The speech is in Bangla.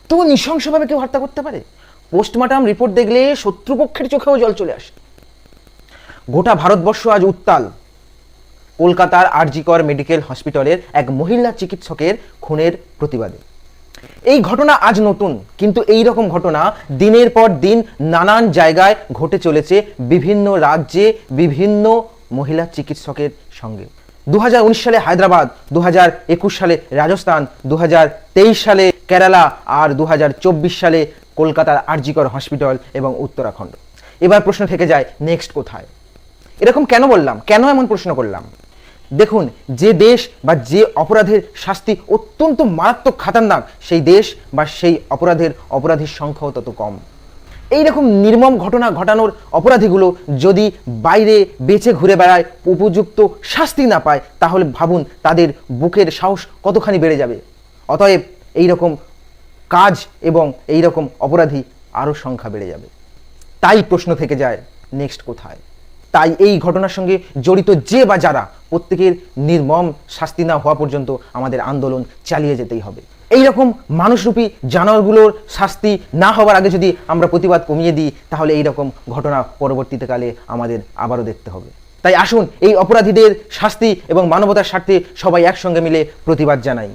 এত নৃশংসভাবে কেউ হত্যা করতে পারে? পোস্টমর্টম রিপোর্ট দেখলে শত্রুপক্ষের চোখেও জল চলে আসে। গোটা ভারতবর্ষ আজ উত্তাল কলকাতার আরজি কর মেডিকেল হসপিটালের এক মহিলা চিকিৎসকের খুনের প্রতিবাদে। এই ঘটনা আজ নতুন, কিন্তু এই রকম ঘটনা দিনের পর দিন নানান জায়গায় ঘটে চলেছে বিভিন্ন রাজ্যে বিভিন্ন মহিলা চিকিৎসকের সঙ্গে। 2019 সালে হায়দ্রাবাদ, 2021 সালে রাজস্থান, 2023 সালে কেরালা আর 2024 সালে কলকাতার আরজি কর হসপিটাল এবং উত্তরাখণ্ড। এবার প্রশ্ন থেকে যায়, নেক্সট কোথায়? এরকম কেন বললাম, কেন এমন প্রশ্ন করলাম? দেখুন, যে দেশ বা যে অপরাধের শাস্তি অত্যন্ত মারাত্মক খাতারনাক, সেই দেশ বা সেই অপরাধীর সংখ্যাও তত কম। এইরকম নির্মম ঘটনা ঘটানোর অপরাধীগুলো যদি বাইরে বেঁচে ঘুরে বেড়ায়, উপযুক্ত শাস্তি না পায়, তাহলে ভাবুন তাদের বুকের সাহস কতখানি বেড়ে যাবে। অতএব এইরকম কাজ এবং এইরকম অপরাধী আরও সংখ্যা বেড়ে যাবে। তাই প্রশ্ন থেকে যায়, নেক্সট কোথায়? তাই এই ঘটনার সঙ্গে জড়িত যে বা যারা, প্রত্যেকের নির্মম শাস্তি না হওয়া পর্যন্ত আমাদের আন্দোলন চালিয়ে যেতেই হবে। এইরকম মানুষরূপী জানোয়ারগুলোর শাস্তি না হওয়ার আগে যদি আমরা প্রতিবাদ কমিয়ে দিই, তাহলে এইরকম ঘটনা পরবর্তীকালে আমাদের আবারও দেখতে হবে। তাই আসুন এই অপরাধীদের শাস্তি এবং মানবতার স্বার্থে সবাই একসঙ্গে মিলে প্রতিবাদ জানাই।